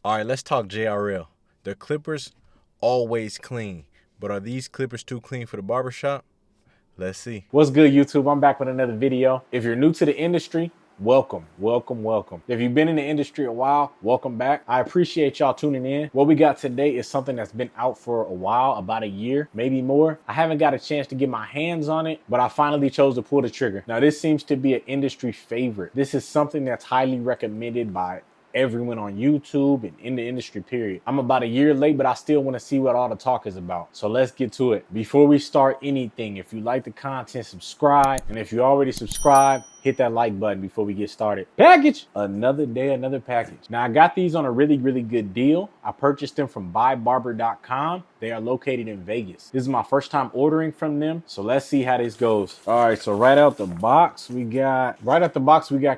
All right, let's talk JRL. The clippers always clean, but are these clippers too clean for the barbershop? Let's see. What's good, YouTube? I'm back with another video. If you're new to the industry, welcome. If you've been in the industry a while, welcome back. I appreciate y'all tuning in. What we got today is something that's been out for a while, about a year, maybe more. I haven't got a chance to get my hands on it, but I finally chose to pull the trigger. Now, this seems to be an industry favorite. This is something that's highly recommended by everyone on YouTube and in the industry, period. I'm about a year late, but I still want to see what all the talk is about. So let's get to it. Before we start anything, if you like the content, subscribe. And if you already subscribed, hit that like button before we get started. Package, another day, another package. Now I got these on a really good deal. I purchased them from buybarber.com. They are located in Vegas. This is my first time ordering from them. So let's see how this goes. All right, so right out the box, we got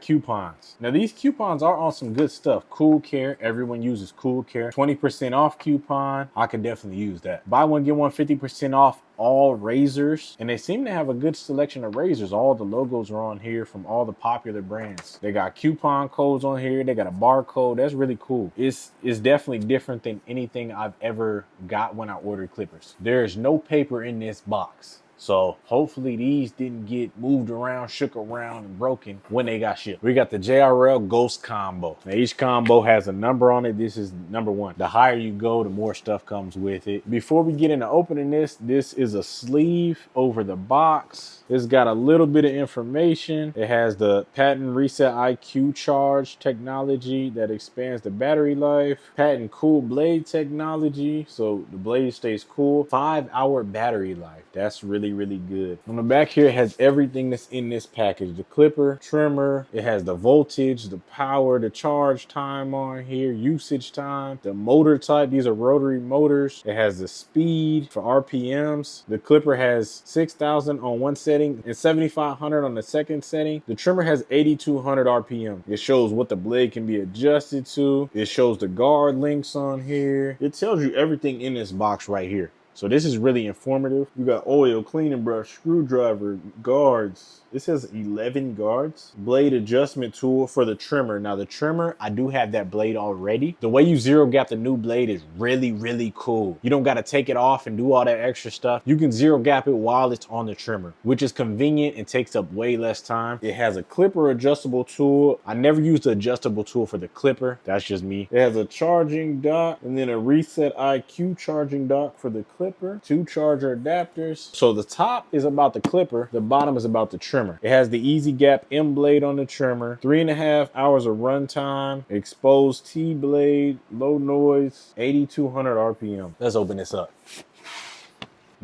coupons. Now these coupons are on some good stuff. Cool Care, everyone uses Cool Care. 20% off coupon, I could definitely use that. Buy one, get one 50% off all razors, and they seem to have a good selection of razors. All the logos are on here from all the popular brands. They got coupon codes on here. They got a barcode. That's really cool. It's definitely different than anything I've ever got when I ordered clippers. There's no paper in this box. So hopefully these didn't get moved around, shook around, and broken when they got shipped. We got the JRL Ghost combo. Now each combo has a number on it. This is number one. The higher you go, the more stuff comes with it. Before we get into opening this is a sleeve over the box. It's got a little bit of information. It has the patent reset IQ charge technology that expands the battery life. Patent cool blade technology, so the blade stays cool. 5-hour battery life. That's really good. On the back here, it has everything that's in this package. The clipper, trimmer, it has the voltage, the power, the charge time on here, usage time, the motor type. These are rotary motors. It has the speed for RPMs. The clipper has 6,000 on one setting and 7,500 on the second setting. The trimmer has 8,200 RPM. It shows what the blade can be adjusted to. It shows the guard links on here. It tells you everything in this box right here. So this is really informative. You got oil, cleaning brush, screwdriver, guards. It says 11 guards. Blade adjustment tool for the trimmer. Now the trimmer, I do have that blade already. The way you zero gap the new blade is really cool. You don't got to take it off and do all that extra stuff. You can zero gap it while it's on the trimmer, which is convenient and takes up way less time. It has a clipper adjustable tool. I never used the adjustable tool for the clipper. That's just me. It has a charging dock and then a reset IQ charging dock for the clipper. 2 charger adapters. So the top is about the clipper. The bottom is about the trimmer. It has the Easy Gap M blade on the trimmer, 3.5 hours of runtime, exposed T blade, low noise, 8,200 RPM. Let's open this up.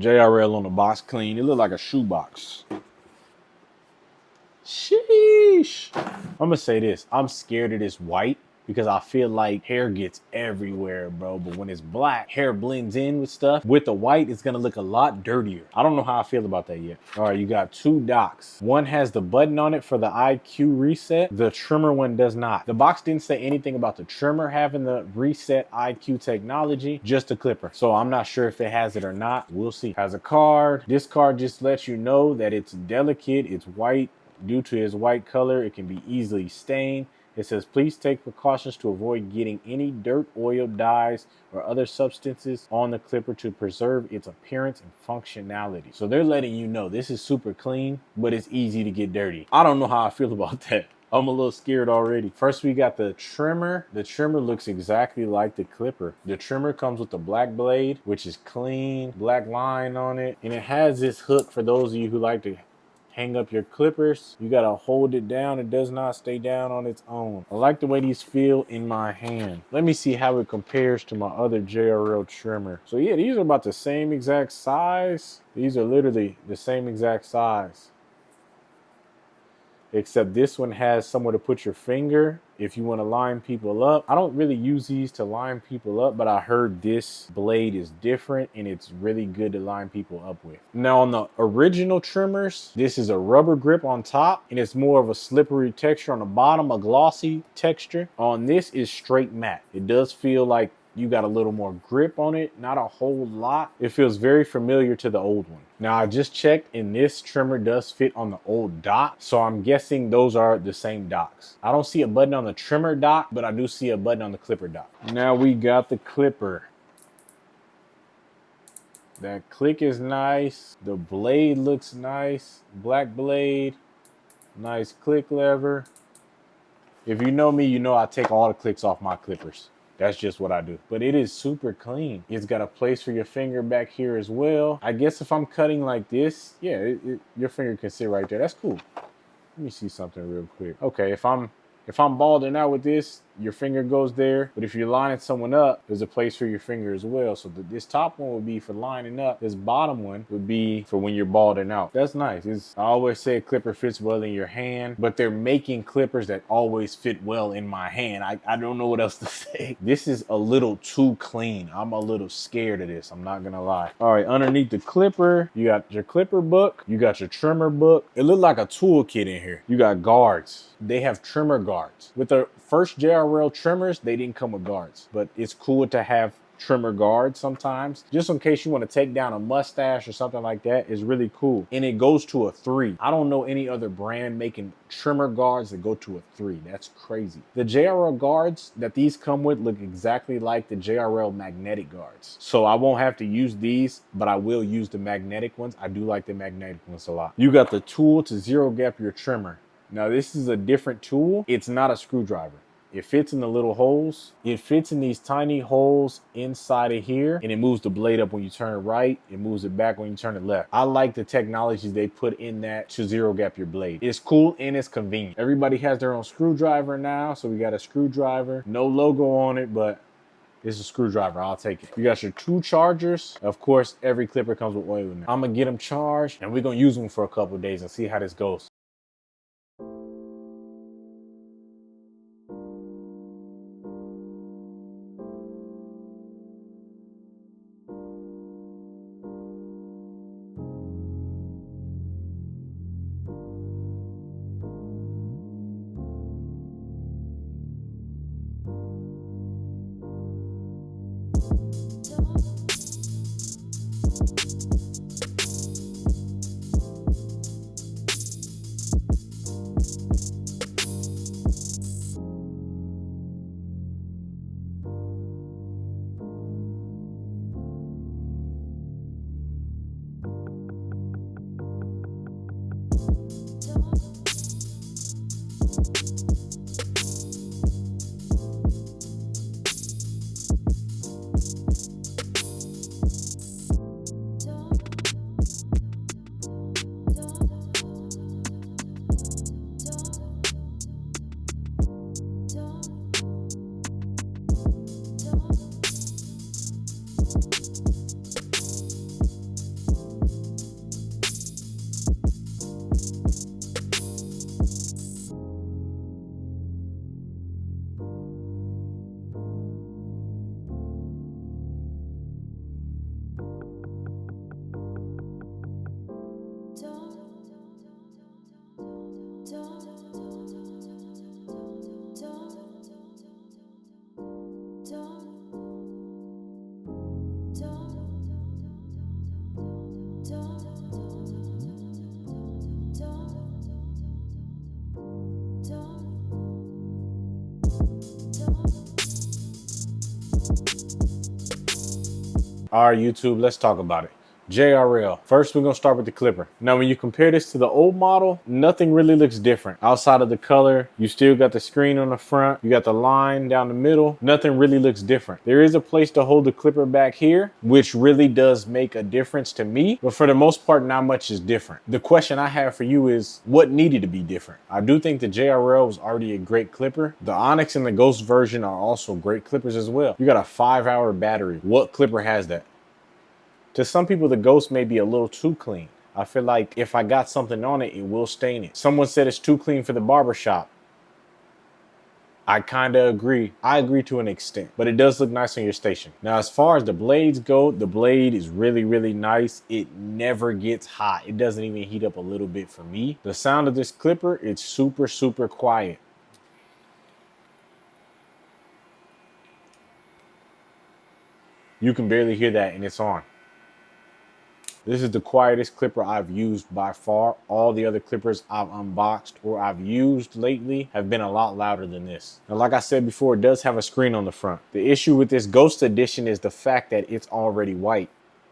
JRL on the box, clean. It looked like a shoe box. Sheesh. I'm gonna say this. I'm scared of this white because I feel like hair gets everywhere, bro. But when it's black, hair blends in with stuff. With the white, it's gonna look a lot dirtier. I don't know how I feel about that yet. All right, you got 2 docks. One has the button on it for the IQ reset. The trimmer one does not. The box didn't say anything about the trimmer having the reset IQ technology, just the clipper. So I'm not sure if it has it or not. We'll see. Has a card. This card just lets you know that it's delicate, it's white. Due to its white color, it can be easily stained. It says, please take precautions to avoid getting any dirt, oil, dyes, or other substances on the clipper to preserve its appearance and functionality. So they're letting you know this is super clean, but it's easy to get dirty. I don't know how I feel about that. I'm a little scared already. First, we got the trimmer. The trimmer looks exactly like the clipper. The trimmer comes with the black blade, which is clean, black line on it. And it has this hook for those of you who like to hang up your clippers. You gotta hold it down. It does not stay down on its own. I like the way these feel in my hand. Let me see how it compares to my other JRL trimmer. So yeah, these are about the same exact size. These are literally the same exact size. Except this one has somewhere to put your finger if you want to line people up. I don't really use these to line people up, but I heard this blade is different and it's really good to line people up with. Now on the original trimmers, this is a rubber grip on top and it's more of a slippery texture on the bottom, a glossy texture. On this is straight matte. It does feel like you got a little more grip on it, not a whole lot. It feels very familiar to the old one. Now I just checked and this trimmer does fit on the old dock, so I'm guessing those are the same docks. I don't see a button on the trimmer dock, but I do see a button on the clipper dock. Now we got the clipper. That click is nice. The blade looks nice. Black blade, nice click lever. If you know me, you know I take all the clicks off my clippers. That's just what I do. But it is super clean. It's got a place for your finger back here as well. I guess if I'm cutting like this, yeah, your finger can sit right there. That's cool. Let me see something real quick. Okay, if I'm balding out with this, your finger goes there. But if you're lining someone up, there's a place for your finger as well. So this top one would be for lining up. This bottom one would be for when you're balding out. That's nice. I always say a clipper fits well in your hand, but they're making clippers that always fit well in my hand. I don't know what else to say. This is a little too clean. I'm a little scared of this. I'm not gonna lie. All right, underneath the clipper, you got your clipper book. You got your trimmer book. It looked like a toolkit in here. You got guards. They have trimmer guards. With the first JRL trimmers, they didn't come with guards, but it's cool to have trimmer guards sometimes, just in case you want to take down a mustache or something like that. Is really cool. And it goes to a 3. I don't know any other brand making trimmer guards that go to a 3. That's crazy. The JRL guards that these come with look exactly like the JRL magnetic guards. So I won't have to use these, but I will use the magnetic ones. I do like the magnetic ones a lot. You got the tool to zero gap your trimmer. Now this is a different tool. It's not a screwdriver. It fits in the little holes. It fits in these tiny holes inside of here, and it moves the blade up when you turn it right. It moves it back when you turn it left. I like the technologies they put in that to zero gap your blade. It's cool and it's convenient. Everybody has their own screwdriver now, so we got a screwdriver. No logo on it, but it's a screwdriver. I'll take it. You got your 2 chargers. Of course, every clipper comes with oil now. I'm gonna get them charged, and we're gonna use them for a couple of days and see how this goes. All right, YouTube, let's talk about it. JRL. First, we're gonna start with the clipper. Now, when you compare this to the old model, nothing really looks different. Outside of the color, you still got the screen on the front. You got the line down the middle. Nothing really looks different. There is a place to hold the clipper back here, which really does make a difference to me. But for the most part, not much is different. The question I have for you is, what needed to be different? I do think the JRL was already a great clipper. The Onyx and the Ghost version are also great clippers as well. You got a 5-hour battery. What clipper has that? To some people, the Ghost may be a little too clean. I feel like if I got something on it, it will stain it. Someone said it's too clean for the barbershop. I kind of agree. I agree to an extent, but it does look nice on your station. Now, as far as the blades go, the blade is really, really nice. It never gets hot. It doesn't even heat up a little bit for me. The sound of this clipper, it's super, super quiet. You can barely hear that and it's on. This is the quietest clipper I've used by far. All the other clippers I've unboxed or I've used lately have been a lot louder than this. Now, like I said before, it does have a screen on the front. The issue with this Ghost Edition is the fact that it's already white.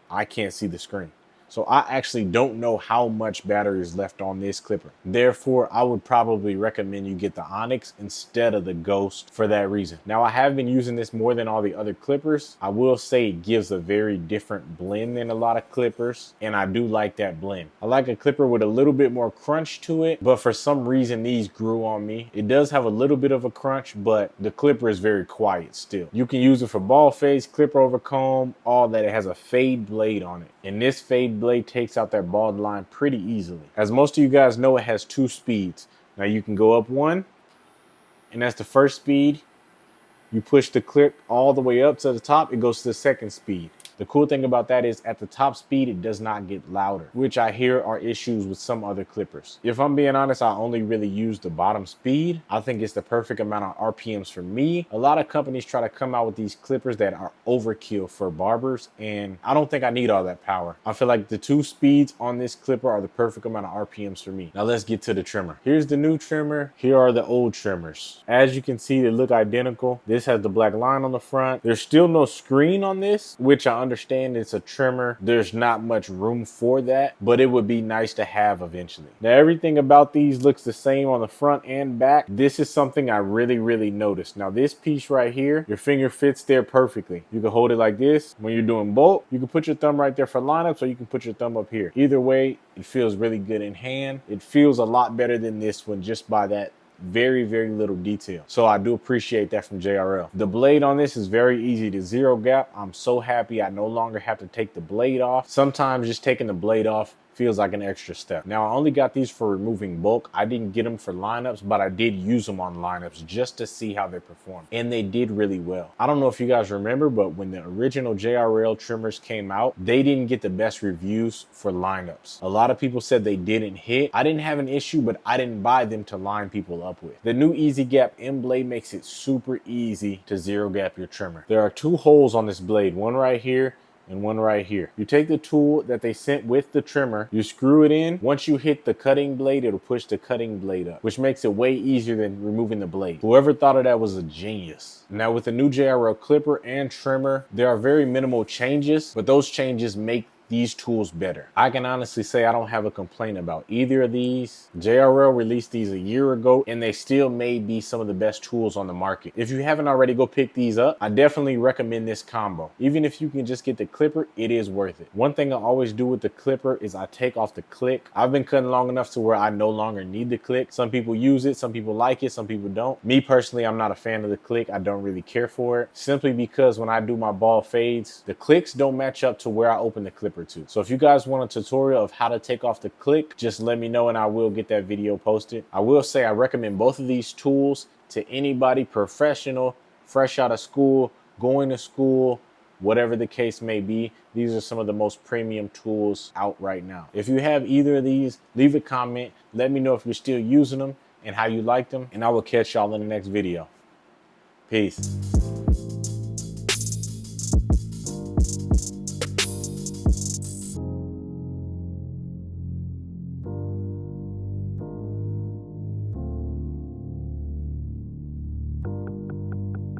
I can't see the screen. So I actually don't know how much battery is left on this clipper. Therefore, I would probably recommend you get the Onyx instead of the Ghost for that reason. Now, I have been using this more than all the other clippers. I will say it gives a very different blend than a lot of clippers, and I do like that blend. I like a clipper with a little bit more crunch to it, but for some reason, these grew on me. It does have a little bit of a crunch, but the clipper is very quiet still. You can use it for ball fades, clipper over comb, all that. It has a fade blade on it, and this fade blade takes out that bald line pretty easily. As most of you guys know, it has 2 speeds. Now you can go up 1, and that's the first speed. You push the clip all the way up to the top, it goes to the second speed. The cool thing about that is at the top speed, it does not get louder, which I hear are issues with some other clippers. If I'm being honest, I only really use the bottom speed. I think it's the perfect amount of RPMs for me. A lot of companies try to come out with these clippers that are overkill for barbers, and I don't think I need all that power. I feel like the 2 speeds on this clipper are the perfect amount of RPMs for me. Now let's get to the trimmer. Here's the new trimmer. Here are the old trimmers. As you can see, they look identical. This has the black line on the front. There's still no screen on this, which I understand it's a trimmer. There's not much room for that, but it would be nice to have eventually. Now, everything about these looks the same on the front and back. This is something I really noticed. Now, this piece right here, your finger fits there perfectly. You can hold it like this. When you're doing bulk, you can put your thumb right there for lineups, or you can put your thumb up here. Either way, it feels really good in hand. It feels a lot better than this one just by that very little detail. So I do appreciate that from JRL. The blade on this is very easy to zero gap. I'm so happy I no longer have to take the blade off. Sometimes just taking the blade off feels like an extra step. Now, I only got these for removing bulk. I didn't get them for lineups, but I did use them on lineups just to see how they perform, and they did really well. I don't know if you guys remember, but when the original JRL trimmers came out, they didn't get the best reviews for lineups. A lot of people said they didn't hit. I didn't have an issue, but I didn't buy them to line people up with. The new Easy Gap M blade makes it super easy to zero gap your trimmer. There are 2 holes on this blade, one right here and one right here. You take the tool that they sent with the trimmer, you screw it in. Once you hit the cutting blade, it'll push the cutting blade up, which makes it way easier than removing the blade. Whoever thought of that was a genius. Now, with the new JRL clipper and trimmer, there are very minimal changes, but those changes make these tools better. I can honestly say I don't have a complaint about either of these. JRL released these a year ago, and they still may be some of the best tools on the market. If you haven't already, go pick these up. I definitely recommend this combo. Even if you can just get the clipper, it is worth it. One thing I always do with the clipper is I take off the click. I've been cutting long enough to where I no longer need the click. Some people use it, some people like it, some people don't. Me personally, I'm not a fan of the click. I don't really care for it, simply because when I do my ball fades, the clicks don't match up to where I open the clipper to. So if you guys want a tutorial of how to take off the click, just let me know and I will get that video posted. I will say I recommend both of these tools to anybody professional, fresh out of school, going to school, whatever the case may be. These are some of the most premium tools out right now. If you have either of these, leave a comment. Let me know if you're still using them and how you like them, and I will catch y'all in the next video. Peace.